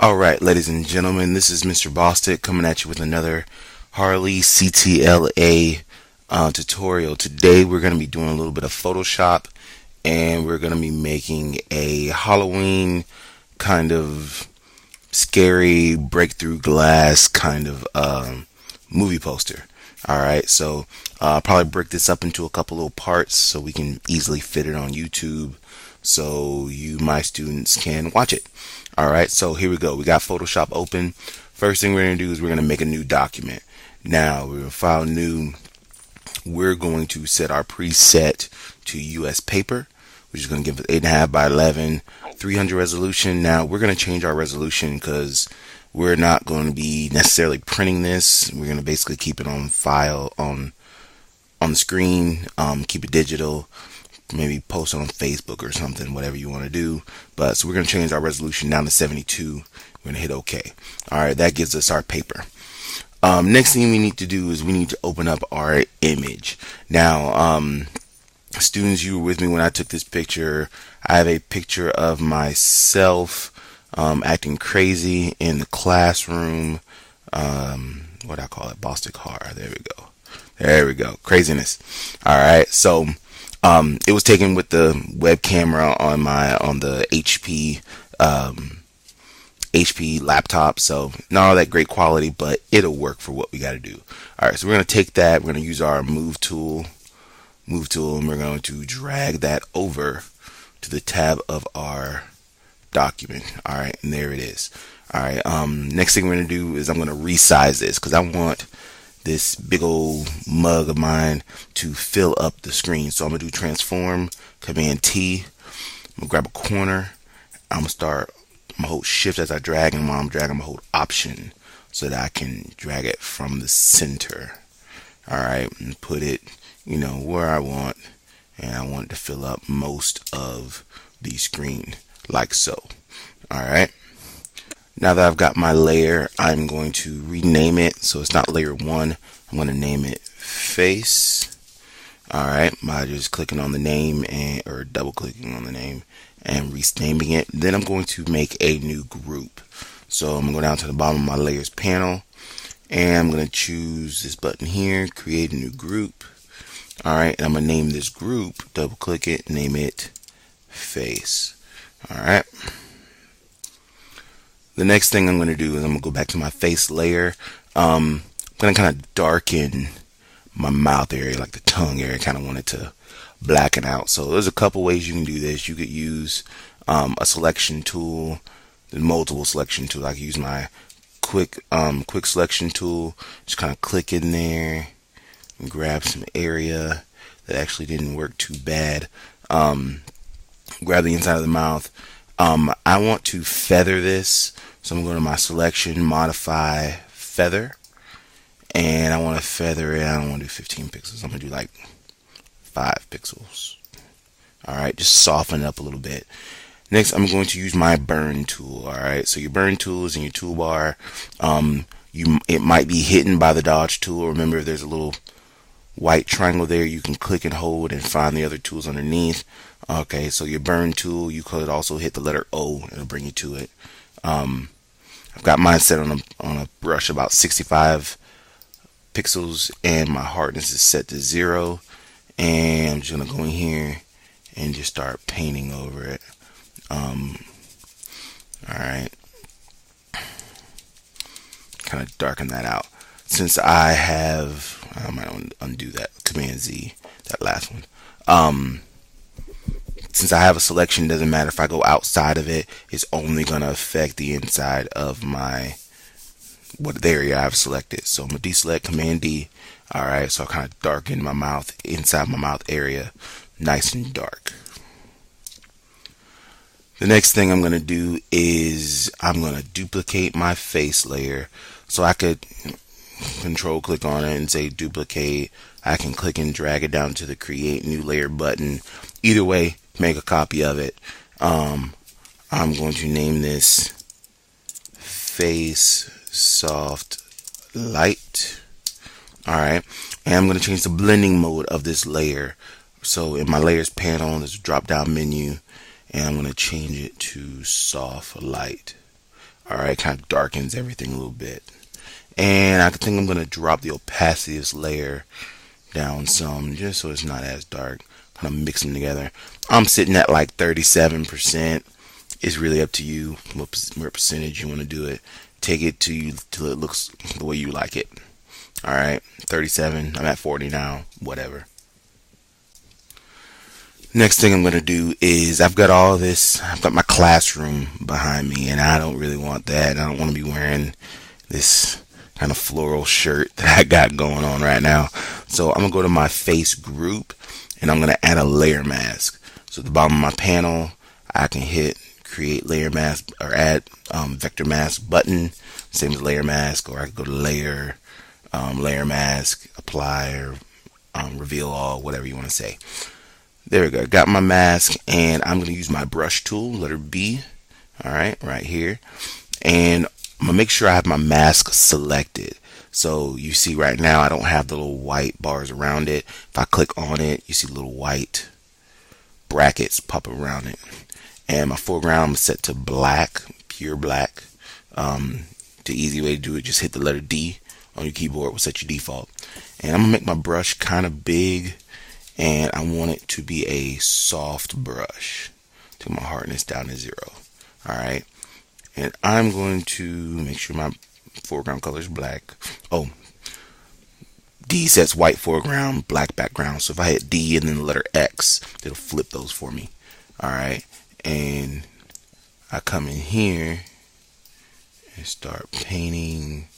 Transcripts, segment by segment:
Alright, ladies and gentlemen, this is Mr. Bostic coming at you with another Harley CTLA tutorial. Today we're going to be doing a little bit of Photoshop, and we're going to be making a Halloween kind of scary breakthrough glass kind of movie poster. Alright, so I'll probably break this up into a couple little parts so we can easily fit it on YouTube so you, my students, can watch it. Alright, so here we go. We got Photoshop open. First thing we're going to do is we're going to make a new document. Now, we're going to file new. We're going to set our preset to US paper, which is going to give us 8.5 by 11, 300 resolution. Now, we're going to change our resolution because we're not going to be necessarily printing this. We're going to basically keep it on file on the screen, keep it digital, maybe post it on Facebook or something, whatever you want to do. But so we're going to change our resolution down to 72. We're going to hit OK. Alright, that gives us our paper. Next thing we need to do is we need to open up our image. Now, students, you were with me when I took this picture. I have a picture of myself acting crazy in the classroom. What do I call it? Bostic horror. There we go. There we go. Craziness. Alright, so it was taken with the web camera on the HP laptop, so not all that great quality, but it'll work for what we got to do. Alright, so we're going to take that, we're going to use our move tool, and we're going to drag that over to the tab of our document. Alright, and there it is. Alright, next thing we're going to do is I'm going to resize this because I want this big old mug of mine to fill up the screen. So I'm going to do transform, Command T. I'm going to grab a corner. I'm going to hold shift as I drag, and while I'm dragging, I'm going to hold option so that I can drag it from the center. Alright, and put it, where I want, and I want it to fill up most of the screen, like so. Alright. Now that I've got my layer, I'm going to rename it. So it's not layer 1. I'm going to name it face. Alright, by just clicking on the name or double clicking on the name and renaming it. Then I'm going to make a new group. So I'm going to go down to the bottom of my layers panel, and I'm going to choose this button here, create a new group. Alright, and I'm going to name this group, double click it, name it face. Alright. The next thing I'm going to do is I'm going to go back to my face layer. I'm going to kind of darken my mouth area, like the tongue area. Kind of want it to blacken out. So there's a couple ways you can do this. You could use a selection tool, the multiple selection tool. I can use my quick selection tool. Just kind of click in there and grab some area that actually didn't work too bad. Grab the inside of the mouth. I want to feather this, so I'm going to my selection, modify feather, and I want to feather it. I don't want to do 15 pixels. I'm going to do like 5 pixels. Alright, just soften it up a little bit. Next, I'm going to use my burn tool. Alright, so your burn tool is in your toolbar. It might be hidden by the dodge tool. Remember, if there's a little white triangle there, you can click and hold and find the other tools underneath. Okay, so your burn tool, you could also hit the letter O and it'll bring you to it. I've got mine set on a brush about 65 pixels, and my hardness is set to 0. And I'm just gonna go in here and just start painting over it. Alright, kind of darken that out. Since I might undo that, Command Z, that last one. Since I have a selection, it doesn't matter if I go outside of it. It's only going to affect the inside of what area I've selected. So I'm going to deselect, Command D. Alright, so I kind of darken my mouth, inside my mouth area, nice and dark. The next thing I'm going to do is I'm going to duplicate my face layer. So I could control click on it and say duplicate. I can click and drag it down to the create new layer button. Either way, make a copy of it. I'm going to name this face soft light. Alright, and I'm going to change the blending mode of this layer. So in my layers panel, there's a drop down menu, and I'm going to change it to soft light. Alright, kind of darkens everything a little bit. And I think I'm going to drop the opacity of this layer down some just so it's not as dark. Kind of mix them together. I'm sitting at like 37%. It's really up to you what percentage you want to do it. Take it to you till it looks the way you like it. Alright, 37. I'm at 40 now. Whatever. Next thing I'm going to do is I've got all this. I've got my classroom behind me, and I don't really want that. I don't want to be wearing this kind of floral shirt that I got going on right now. So I'm going to go to my face group, and I'm going to add a layer mask. So at the bottom of my panel, I can hit create layer mask or add vector mask button, same as layer mask, or I could go to layer, layer mask, apply, or reveal all, whatever you want to say. There we go. Got my mask, and I'm going to use my brush tool, letter B. Alright, right here. And I'm going to make sure I have my mask selected. So you see right now I don't have the little white bars around it. If I click on it, you see little white brackets pop around it. And my foreground I'm set to black, pure black. The easy way to do it, just hit the letter D on your keyboard, will set your default. And I'm going to make my brush kind of big, and I want it to be a soft brush. Take my hardness down to 0. Alright. And I'm going to make sure my foreground color is black. Oh, D sets white foreground, black background. So if I hit D and then the letter X, it'll flip those for me. Alright. And I come in here and start painting.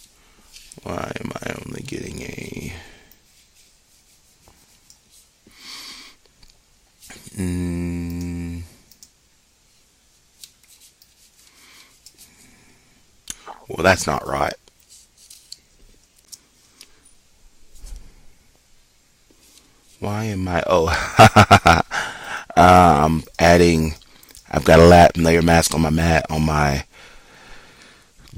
Why am I only getting a... Well, that's not right. Why am I... Oh, I'm adding... I've got a layer mask on my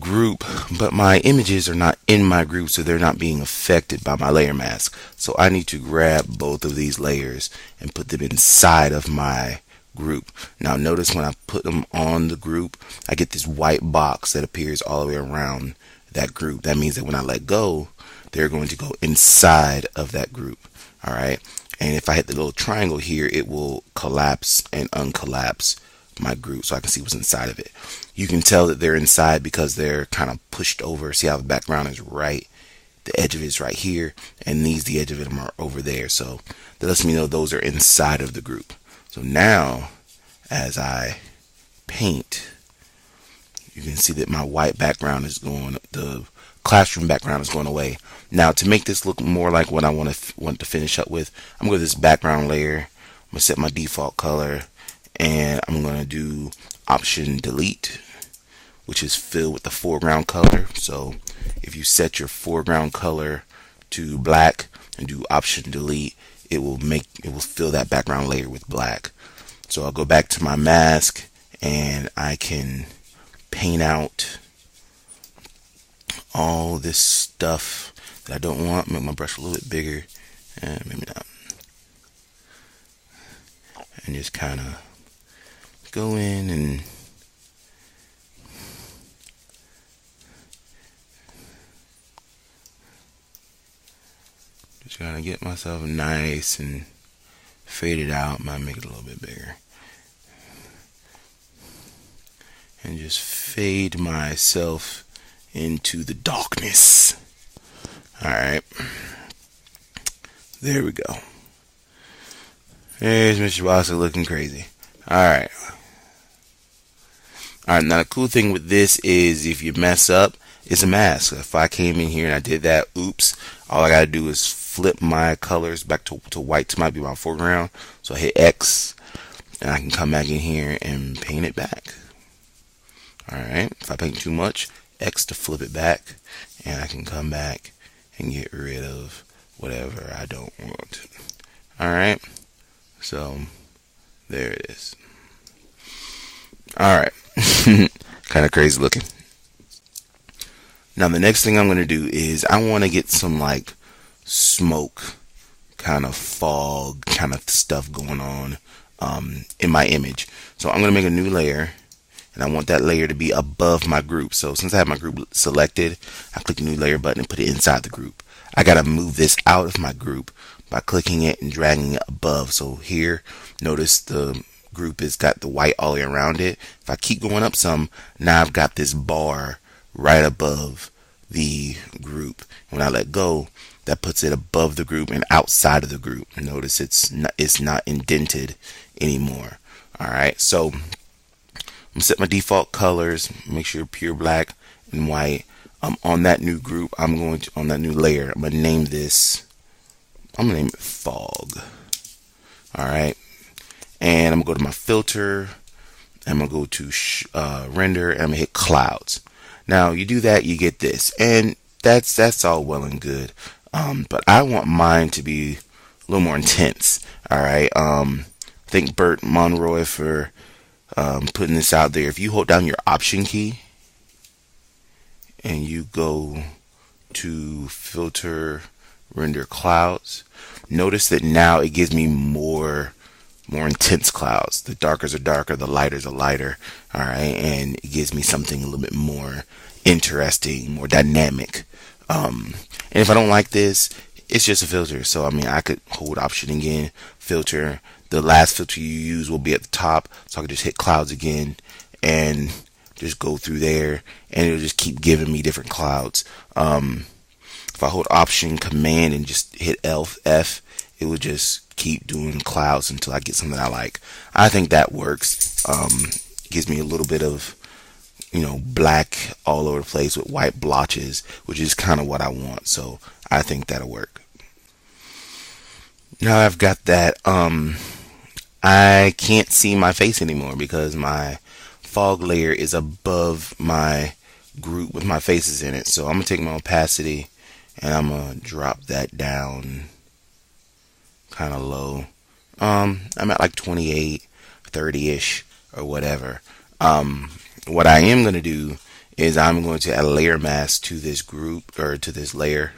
group, but my images are not in my group, so they're not being affected by my layer mask. So I need to grab both of these layers and put them inside of my group. Now notice when I put them on the group, I get this white box that appears all the way around that group. That means that when I let go, they're going to go inside of that group. Alright, and if I hit the little triangle here, it will collapse and uncollapse my group so I can see what's inside of it. You can tell that they're inside because they're kind of pushed over. See how the background is right, the edge of it is right here, and the edge of it are over there. So that lets me know those are inside of the group. So now as I paint, you can see that my white background is going, the classroom background is going away. Now to make this look more like what I want to finish up with, I'm going to go to this background layer. I'm going to set my default color, and I'm going to do option delete, which is fill with the foreground color. So if you set your foreground color to black and do option delete, it will fill that background layer with black. So I'll go back to my mask, and I can paint out all this stuff that I don't want. Make my brush a little bit bigger, and maybe not, and just kind of go in and just trying to get myself nice and fade it out. Might make it a little bit bigger, and just fade myself into the darkness. Alright, there we go. There's Mr. Bossy looking crazy. Alright, now the cool thing with this is if you mess up, it's a mask. If I came in here and I did that, oops, all I gotta do is flip my colors back to white to might be my foreground. So I hit X, and I can come back in here and paint it back. Alright, if I paint too much, X to flip it back, and I can come back and get rid of whatever I don't want. Alright, so there it is. Alright, kind of crazy looking. Now the next thing I'm going to do is I want to get some like smoke, kind of fog, kind of stuff going on in my image. So I'm going to make a new layer, and and I want that layer to be above my group. So since I have my group selected, I click the new layer button and put it inside the group. I gotta move this out of my group by clicking it and dragging it above. So here, notice the group has got the white all the way around it. If I keep going up some, now I've got this bar right above the group. When I let go, that puts it above the group and outside of the group. Notice it's not indented anymore. Alright, so I'm gonna set my default colors, make sure pure black and white. On that new group, on that new layer, I'm gonna name it fog. Alright, and I'm gonna go to my filter, I'm gonna go to render, and I'm gonna hit clouds. Now you do that, you get this, and that's all well and good. But I want mine to be a little more intense. Alright, thank Bert Monroy for putting this out there. If you hold down your option key and you go to filter, render clouds, notice that now it gives me more intense clouds. The darkers are darker, the lighters are lighter. Alright, and it gives me something a little bit more interesting, more dynamic. And if I don't like this, it's just a filter. So I mean, I could hold option again, filter. The last filter you use will be at the top, so I can just hit clouds again and just go through there, and it'll just keep giving me different clouds. If I hold option command and just hit F, it will just keep doing clouds until I get something I like. I think that works. Gives me a little bit of, black all over the place with white blotches, which is kind of what I want. So I think that'll work. Now I've got that, I can't see my face anymore because my fog layer is above my group with my faces in it. So I'm gonna take my opacity and I'm gonna drop that down kind of low. I'm at like 28, 30-ish or whatever. What I am going to do is I'm going to add a layer mask to this group, or to this layer,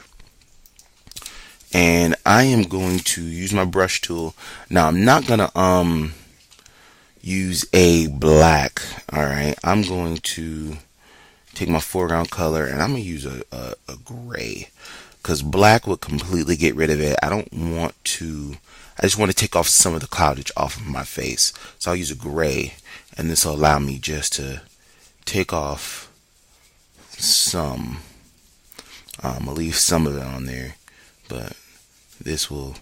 and I am going to use my brush tool. Now I'm not going to use a black. Alright, I'm going to take my foreground color and I'm going to use a gray, because black would completely get rid of it. I just want to take off some of the cloudage off of my face. So I'll use a gray, and this will allow me just to take off some. I'll leave some of it on there, but this will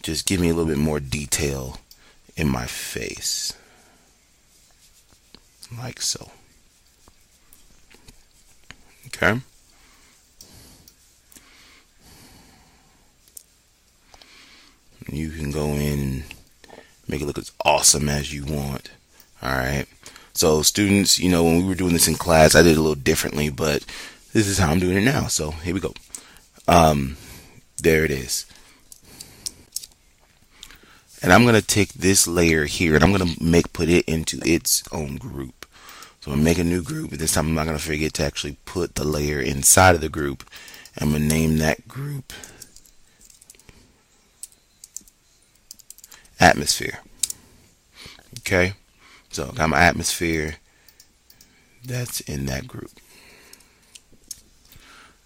just give me a little bit more detail in my face, like so. Okay. You can go in and make it look as awesome as you want. Alright. So students, when we were doing this in class, I did it a little differently, but this is how I'm doing it now. So here we go. There it is. And I'm going to take this layer here and I'm going to put it into its own group. So I'm going to make a new group, but this time I'm not going to forget to actually put the layer inside of the group. I'm going to name that group Atmosphere. Okay, so I got my atmosphere that's in that group.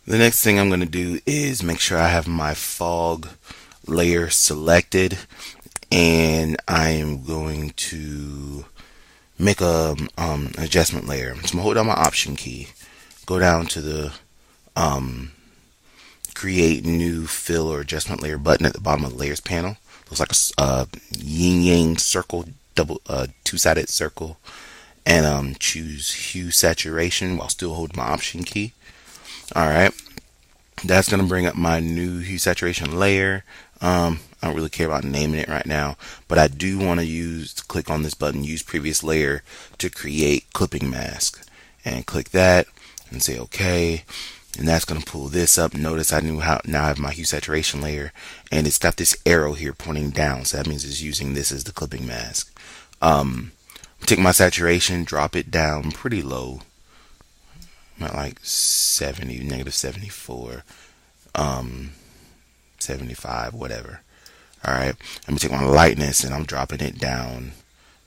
The next thing I'm going to do is make sure I have my fog layer selected, and I am going to make a adjustment layer. So I'm going to hold down my option key, go down to the create new fill or adjustment layer button at the bottom of the layers panel. Looks like a yin yang circle, two-sided circle, and choose hue saturation while still holding my option key. Alright, that's going to bring up my new hue saturation layer. I don't really care about naming it right now, but I do want to click on this button, use previous layer, to create clipping mask, and click that and say OK. And that's going to pull this up. Notice now I have my hue saturation layer, and it's got this arrow here pointing down, so that means it's using this as the clipping mask. Take my saturation, drop it down pretty low. I'm at like 70, negative 74, 75, whatever. Alright, I'm going to take my lightness and I'm dropping it down,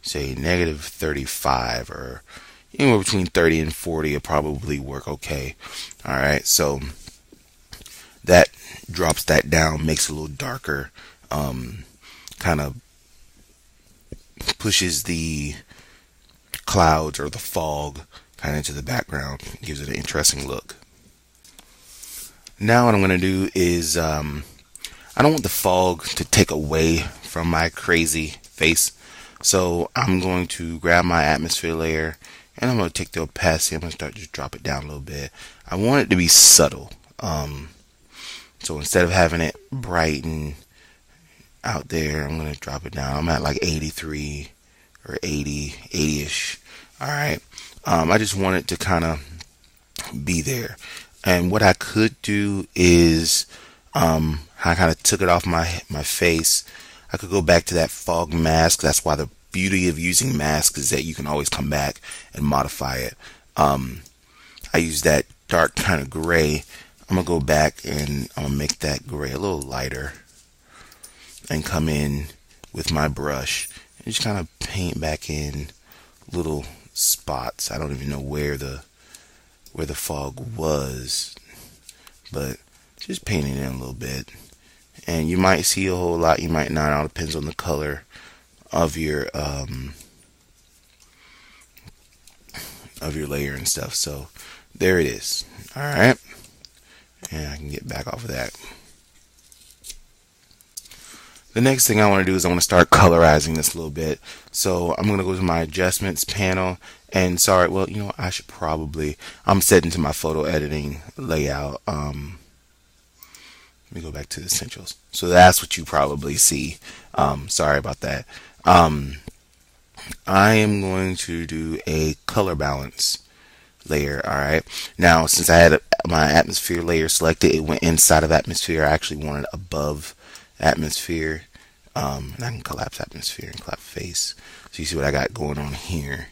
say negative 35, or anywhere between 30 and 40 will probably work okay. Alright, so that drops that down, makes it a little darker, kind of pushes the clouds or the fog kind of into the background, gives it an interesting look. Now what I'm going to do is I don't want the fog to take away from my crazy face, so I'm going to grab my atmosphere layer and I'm going to take the opacity. I'm going to start just drop it down a little bit. I want it to be subtle, so instead of having it bright and out there, I'm going to drop it down. I'm at like 83 or 80-ish. Alright, I just want it to kind of be there. And what I could do is I kind of took it off my face. I could go back to that fog mask. That's why the beauty of using masks is that you can always come back and modify it. I use that dark kind of gray. I'm gonna go back and I'm gonna make that gray a little lighter and come in with my brush and just kind of paint back in little spots. I don't even know where the fog was, but just paint it in a little bit. And you might see a whole lot, you might not. It all depends on the color of your layer and stuff. So there it is. Alright, and I can get back off of that. The next thing I want to do is I want to start colorizing this a little bit. So I'm going to go to my adjustments panel, and sorry, well, you know, I should probably, I'm setting to my photo editing layout. Let me go back to the essentials. So that's what you probably see. Sorry about that. I am going to do a color balance layer. Alright, now since I had my atmosphere layer selected, it went inside of atmosphere. I actually wanted above atmosphere, and I can collapse atmosphere and collapse face, so you see what I got going on here.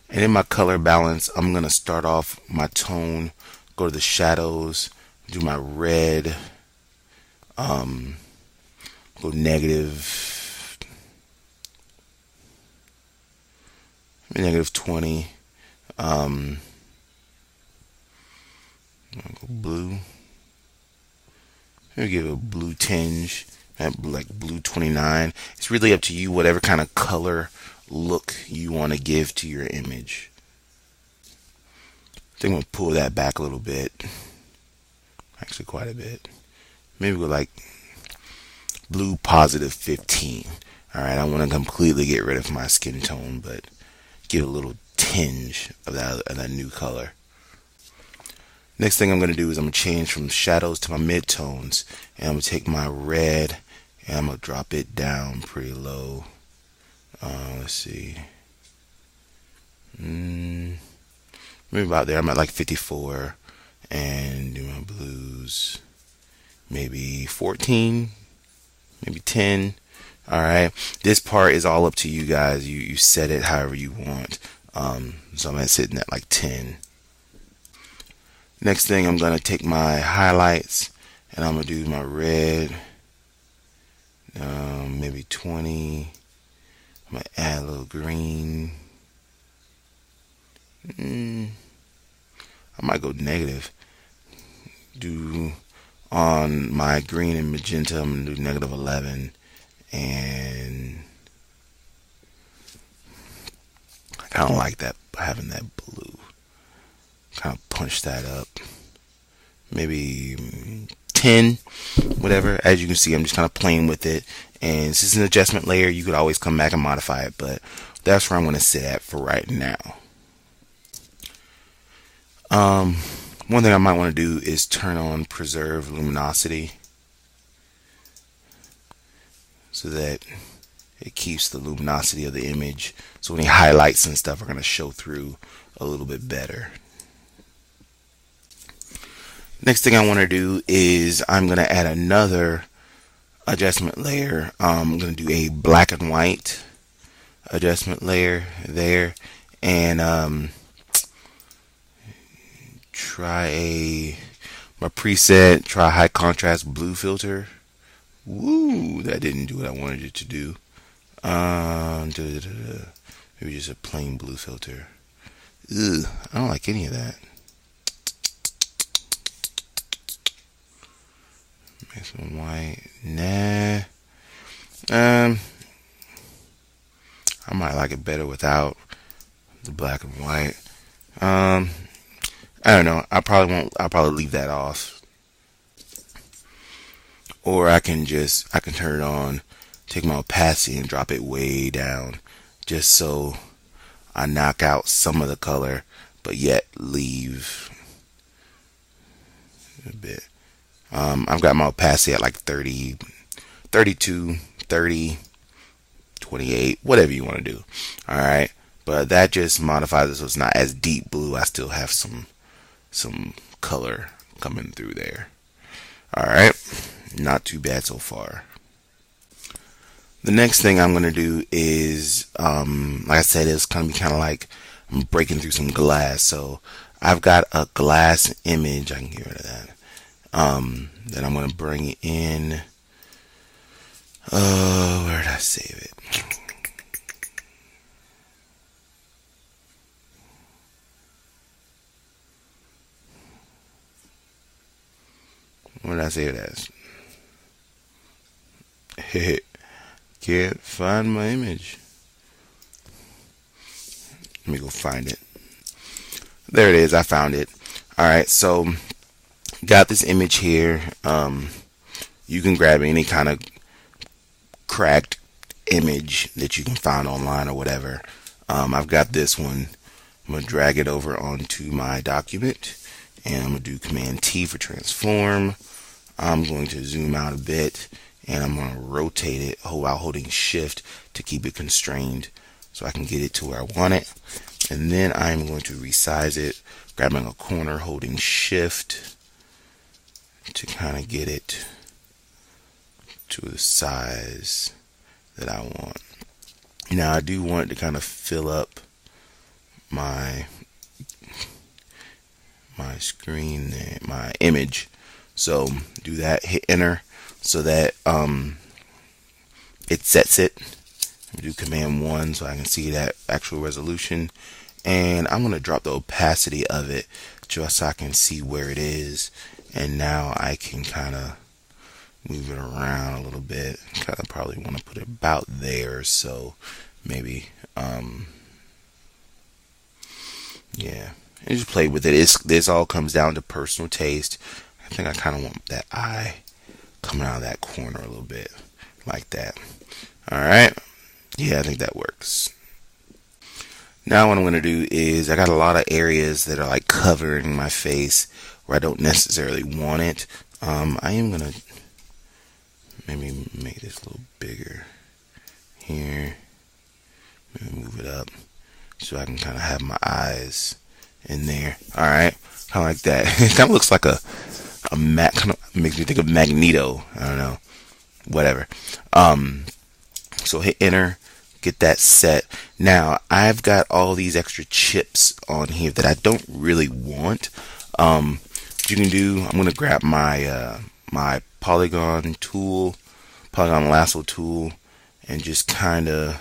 And in my color balance, I'm going to start off my tone, go to the shadows, do my red, go negative, -20, go blue. Maybe give it a blue tinge, like blue 29. It's really up to you, whatever kind of color look you want to give to your image. I think I'm going to pull that back a little bit. Actually, quite a bit. Maybe go like blue +15. Alright, I want to completely get rid of my skin tone, but give a little tinge of that new color. Next thing I'm going to do is I'm going to change from shadows to my midtones, and I'm going to take my red and I'm going to drop it down pretty low. Let's see, maybe about there. I'm at like 54, and do my blues maybe 14, maybe 10. Alright, this part is all up to you guys. You set it however you want. So I'm sitting at like 10. Next thing, I'm going to take my highlights and I'm going to do my red, maybe 20. I'm going to add a little green. I might go negative. Do on my green and magenta, I'm going to do -11. And I kind of like that, having that blue. Kind of punch that up, maybe 10, whatever. As you can see, I'm just kind of playing with it, and this is an adjustment layer. You could always come back and modify it, but that's where I'm going to sit at for right now. One thing I might want to do is turn on preserve luminosity, so that it keeps the luminosity of the image, so any highlights and stuff are going to show through a little bit better. Next thing I want to do is I'm going to add another adjustment layer. I'm going to do a black and white adjustment layer there, and try my preset, try high contrast blue filter. Woo, that didn't do what I wanted it to do. Maybe Maybe just a plain blue filter. Ugh, I don't like any of that. Make some white. Nah. I might like it better without the black and white. I don't know. I probably won't. I'll probably leave that off. Or I can turn it on, take my opacity and drop it way down, just so I knock out some of the color, but yet leave a bit. I've got my opacity at like 30, 32, 30, 28, whatever you want to do. Alright. But that just modifies it so it's not as deep blue. I still have some color coming through there. Alright. Not too bad so far. The next thing I'm going to do is, like I said, it's going to be kind of like I'm breaking through some glass. So I've got a glass image. I can get rid of that. Then I'm going to bring it in. Oh, where did I save it? What did I save it as? Can't find my image. Let me go find it. There it is. I found it. Alright, so got this image here. You can grab any kind of cracked image that you can find online or whatever. I've got this one. I'm going to drag it over onto my document, and I'm going to do Command T for transform. I'm going to zoom out a bit, and I'm going to rotate it while holding shift to keep it constrained so I can get it to where I want it. And then I'm going to resize it, grabbing a corner, holding shift to kind of get it to the size that I want. Now I do want it to kind of fill up my screen there, my image. So do that, hit enter so that it sets it. Do Command 1 so I can see that actual resolution, and I'm going to drop the opacity of it just so I can see where it is. And now I can kind of move it around a little bit. Kind of probably want to put it about there, so maybe yeah, and just play with it. This all comes down to personal taste. I think I kind of want that eye coming out of that corner a little bit like that. Alright, yeah, I think that works. Now what I'm going to do is, I got a lot of areas that are like covering my face where I don't necessarily want it. I am going to maybe make this a little bigger here. Maybe move it up so I can kind of have my eyes in there. Alright, kind of like that. It kind of looks like a kind of makes me think of Magneto. I don't know. Whatever. So hit enter, get that set. Now I've got all these extra chips on here that I don't really want. What you can do, I'm gonna grab my my polygon lasso tool, and just kind of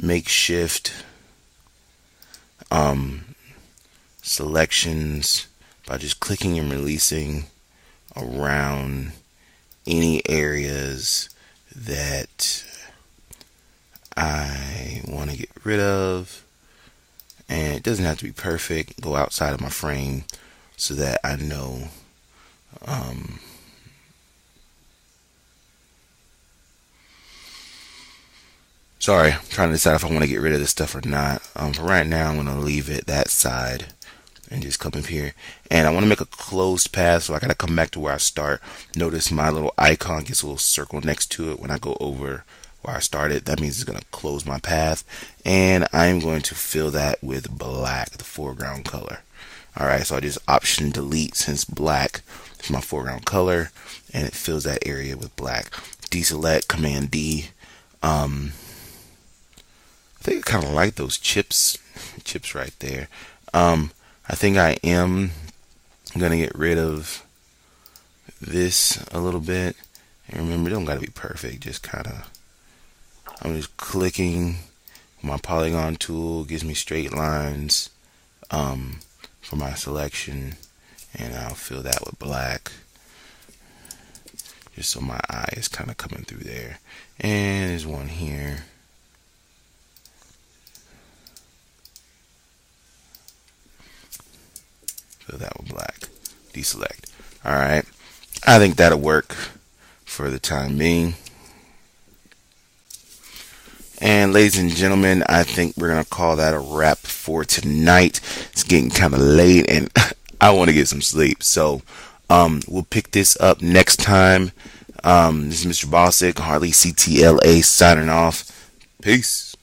makeshift selections by just clicking and releasing around any areas that I want to get rid of. And it doesn't have to be perfect. Go outside of my frame so that I know sorry, I'm trying to decide if I want to get rid of this stuff or not. For right now, I'm going to leave it that side and just come up here. And I want to make a closed path, so I got to come back to where I start. Notice my little icon gets a little circle next to it when I go over where I started. That means it's going to close my path. And I'm going to fill that with black, the foreground color. Alright, so I just Option Delete, since black is my foreground color, and it fills that area with black. Deselect, Command D. I think I kind of like those chips right there. I think I am gonna get rid of this a little bit. And remember, it don't gotta be perfect. Just kind of, I'm just clicking My polygon tool gives me straight lines for my selection, and I'll fill that with black just so my eye is kind of coming through there. And there's one here. Fill that with black. Deselect. Alright, I think that'll work for the time being. And ladies and gentlemen, I think we're going to call that a wrap for tonight. It's getting kind of late and I want to get some sleep. So we'll pick this up next time. This is Mr. Bostic, Harley CTLA signing off. Peace.